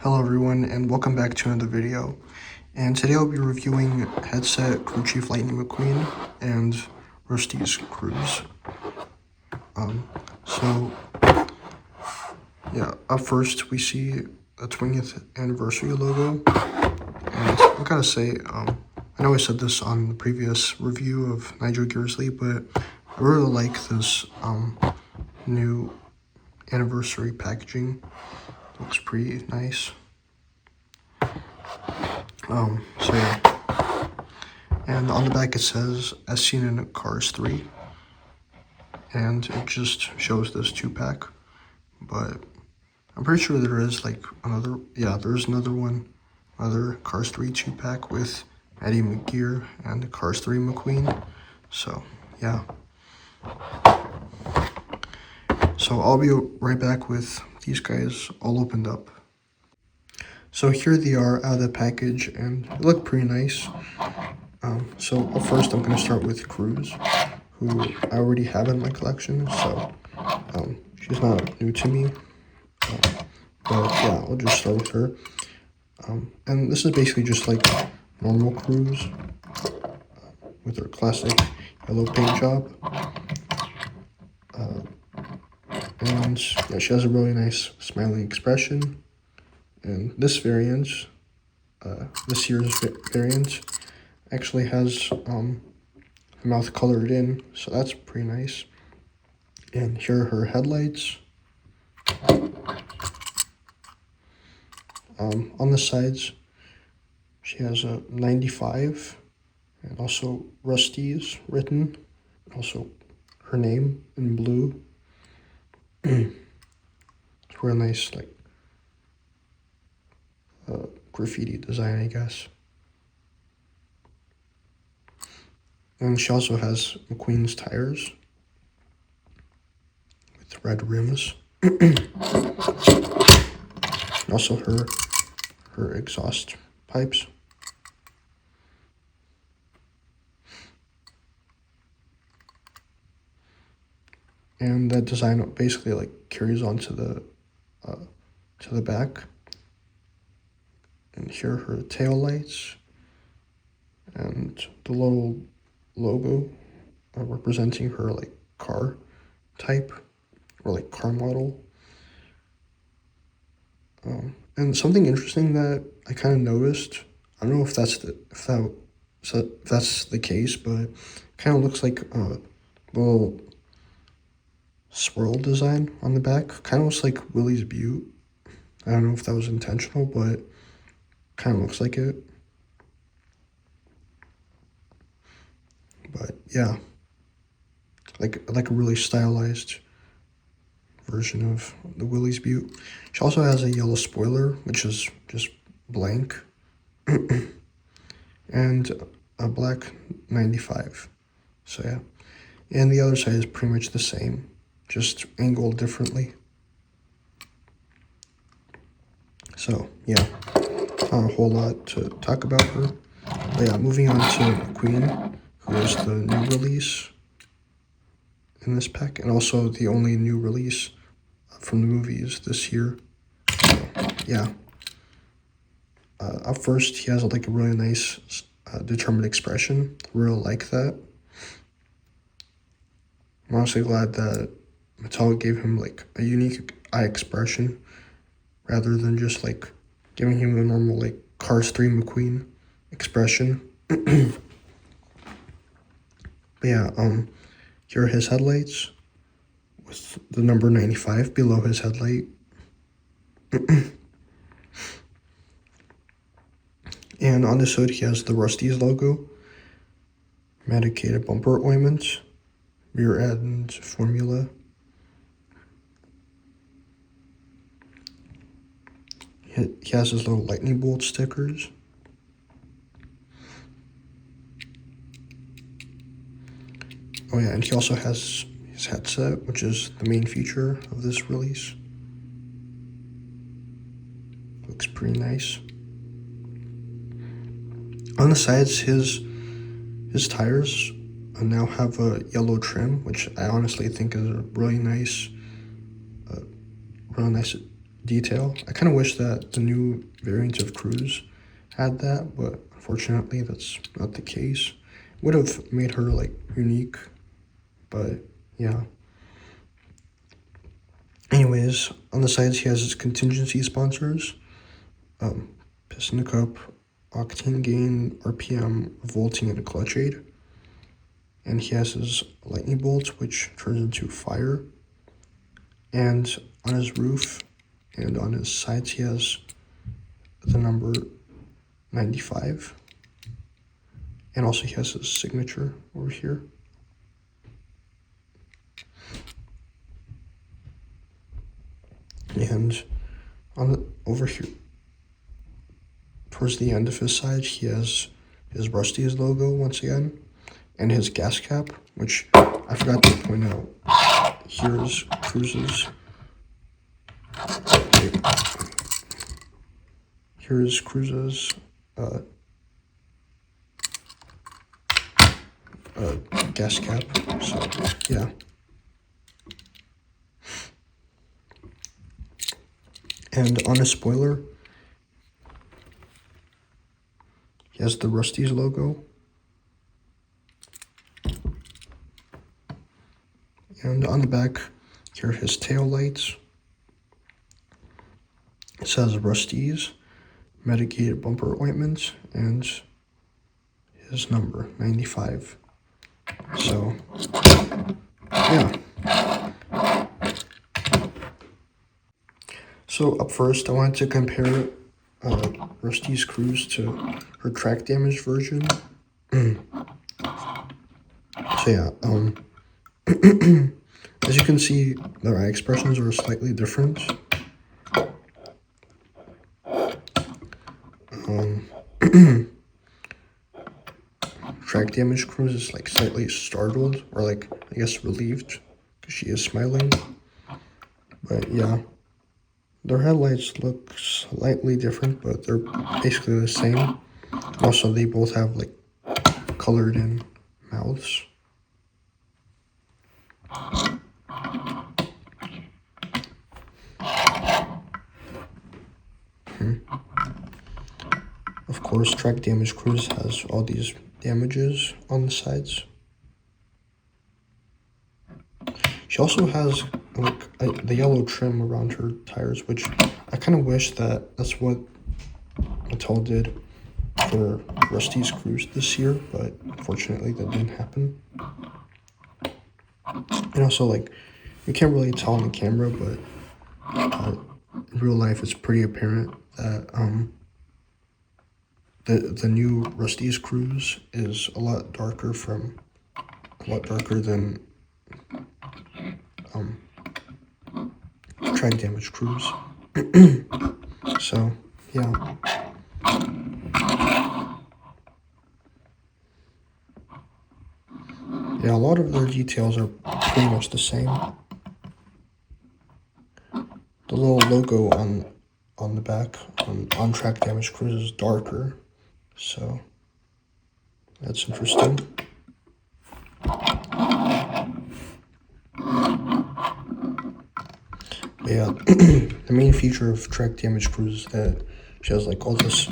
Hello everyone and welcome back to another video. And today I'll be reviewing headset Crew Chief Lightning McQueen and Rust-eze Cruz. Up first we see a 20th anniversary logo. And I gotta say, I know I said this on the previous review of Nigel Gearsley, but I really like this new anniversary packaging. Looks pretty nice. And on the back it says, as seen in Cars 3. And it just shows this 2-pack. But I'm pretty sure there is like another, there's another one. Another Cars 3 2-pack with Eddie McGear and the Cars 3 McQueen. So, yeah. So I'll be right back with these guys all opened up. So here they are out of the package, and they look pretty nice. So first I'm going to start with Cruz, who I already have in my collection, so she's not new to me. But yeah, I'll just start with her. And this is basically just like normal Cruz with her classic yellow paint job. And yeah, she has a really nice smiling expression. And this variant, this year's variant, actually has the mouth colored in, so that's pretty nice. And here are her headlights. On the sides, she has a 95 and also Rust-eze written, also her name in blue. It's real nice, like graffiti design, I guess. And she also has McQueen's tires with red rims. And also her exhaust pipes. And that design basically like carries on to the back. And here are her tail lights and the little logo representing her like car type or like car model. And something interesting that I kind of noticed, I don't know if that's the case, but it kind of looks like a little swirl design on the back. Kind of looks like Willie's Butte. I don't know if that was intentional, but kind of looks like it. But yeah, like a really stylized version of the Willie's Butte. She also has a yellow spoiler, which is just blank, and a black 95. So yeah, and the other side is pretty much the same, just angled differently. So yeah, not a whole lot to talk about her. But yeah, moving on to McQueen, who is the new release in this pack, and also the only new release from the movies this year. So, yeah. Up first, he has like a really nice determined expression. Real like that. I'm honestly glad that Mattel gave him like a unique eye expression rather than just like giving him a normal like Cars 3 McQueen expression. But yeah, here are his headlights with the number 95 below his headlight. And on this hood, he has the Rust-eze logo, medicated bumper ointment, rear end formula. He has his little lightning bolt stickers. Oh yeah, and he also has his headset, which is the main feature of this release. Looks pretty nice. On the sides, his tires now have a yellow trim, which I honestly think is a really nice detail. I kind of wish that the new variant of Cruz had that, but unfortunately that's not the case. Would have made her like unique, but yeah. Anyways, on the sides he has his contingency sponsors, piston cup, octane gain, RPM, volting, and a clutch aid. And he has his lightning bolt, which turns into fire. And on his roof and on his sides he has the number 95. And also he has his signature over here. And over here, towards the end of his side, he has his Rust-eze logo once again, and his gas cap, which I forgot to point out. Here's Cruz's. Here's Cruz's gas cap. So yeah. And on his spoiler, he has the Rust-eze logo. And on the back, here are his tail lights. It says Rust-eze, medicated bumper ointment, and his number, 95. So, yeah. So up first, I wanted to compare Rust-eze Cruz to her track damage version. So yeah, as you can see, their eye expressions are slightly different. Track damage Cruz is like slightly startled, or like I guess relieved, because she is smiling. But yeah, their headlights look slightly different, but they're basically the same. Also, they both have like colored in mouths. Of course, track damage Cruz has all these damages on the sides. She also has like the yellow trim around her tires, which I kind of wish that that's what Mattel did for Rust-eze Cruz this year, but unfortunately that didn't happen. And also, like, you can't really tell on the camera, but in real life it's pretty apparent that the new Rust-eze Cruz is a lot darker than track damage Cruz. So yeah. Yeah, a lot of their details are pretty much the same. The little logo on the back on track damage Cruz is darker, so that's interesting. But yeah, the main feature of track damage Cruz is that she has like all this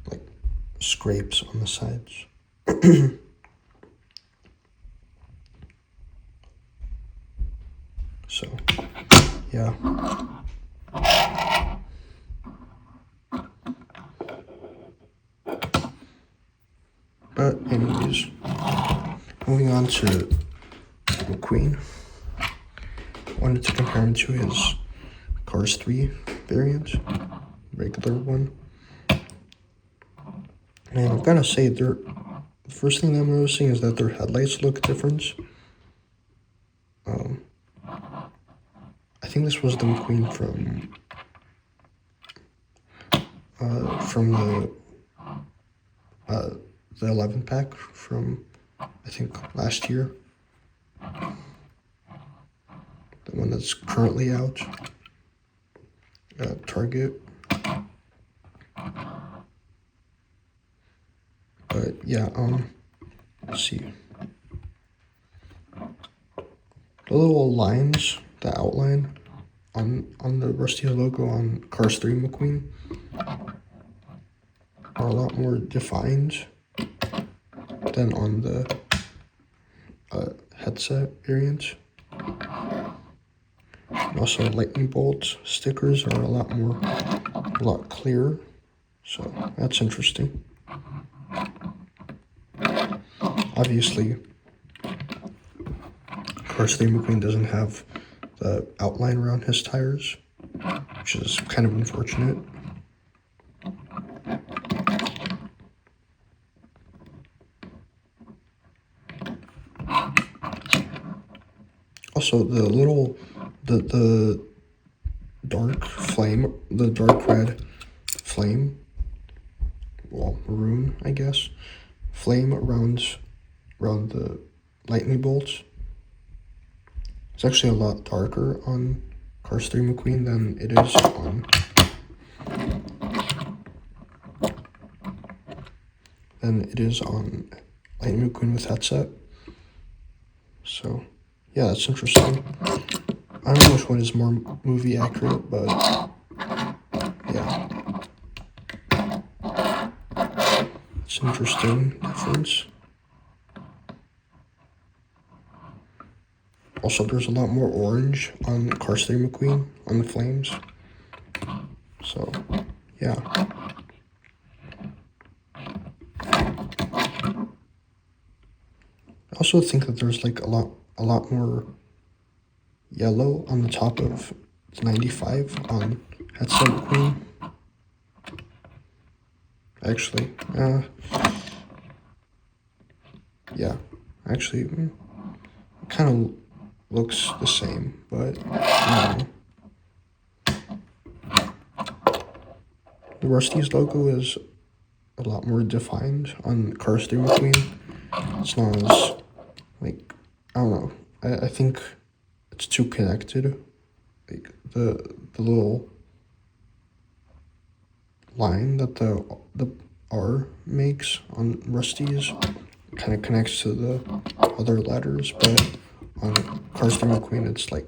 like scrapes on the sides. So yeah. But anyways, moving on to McQueen. Wanted to compare him to his Cars 3 variant, regular one. And I've got to say, the first thing that I'm noticing is that their headlights look different. I think this was the McQueen from the 11 pack from, I think, last year. The one that's currently out at Target. But yeah, let's see. The little lines, the outline on the Rust-eze logo on Cars 3 McQueen are a lot more defined than on the headset variant. Also, lightning bolt stickers are a lot clearer, so that's interesting. Obviously, Cars 3 McQueen doesn't have the outline around his tires, which is kind of unfortunate. Also, the dark flame, the dark red flame, well, maroon, I guess, flame around the lightning bolts. It's actually a lot darker on Cars 3 McQueen than it is on Lightning McQueen with headset. So yeah, that's interesting. I don't know which one is more movie accurate, but yeah, it's an interesting difference. Also, there's a lot more orange on Cars 3 McQueen on the flames. So yeah. I also think that there's like a lot more yellow on the top of the 95 on headset McQueen. Actually, yeah, actually, it kind of looks the same, but the Rust-eze logo is a lot more defined on Cars 3 McQueen. It's not as, like, I don't know, I think it's too connected. Like, the little line that the R makes on Rust-eze kind of connects to the other letters, but on Cars 3 McQueen it's like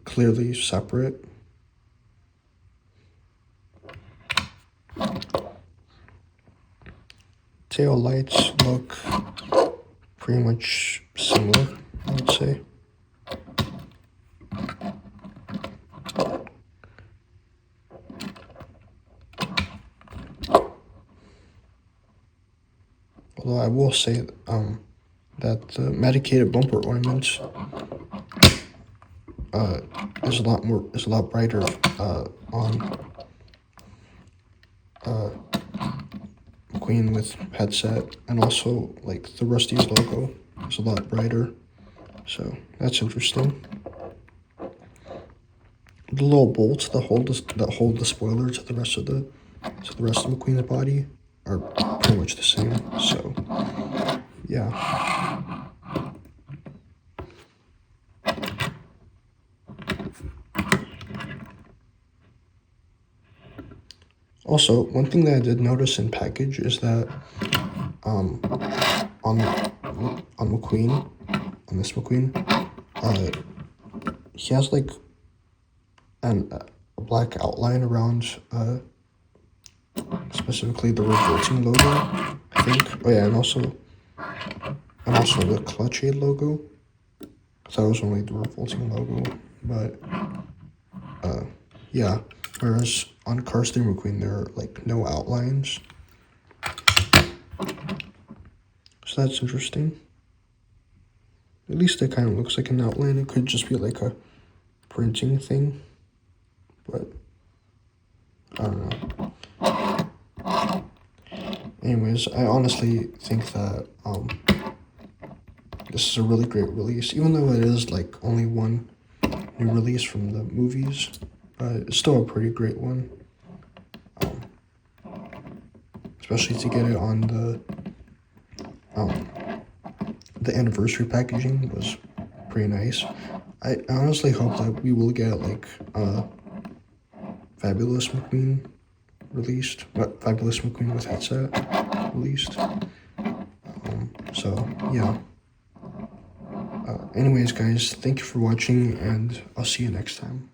clearly separate. Tail lights look pretty much similar, I would say. Although I will say that the medicated bumper ornament is a lot brighter on McQueen with headset, and also like the Rust-eze logo is a lot brighter, so that's interesting. The little bolts that hold the spoiler to the rest of McQueen's body are pretty much the same. So yeah. Also, one thing that I did notice in package is that on McQueen, on this McQueen, he has like a black outline around specifically the revolting logo, I think. Oh yeah, and also the clutch aid logo. I thought it was only the revolting logo, but yeah. Whereas on Cars 3 McQueen there are like no outlines. So that's interesting. At least it kind of looks like an outline. It could just be like a printing thing, but I don't know. Anyways, I honestly think that this is a really great release, even though it is like only one new release from the movies, but it's still a pretty great one. Especially to get it on the anniversary packaging was pretty nice. I honestly hope that we will get like Fabulous McQueen released, but Fabulous McQueen with headset released. So yeah. Anyways, guys, thank you for watching, and I'll see you next time.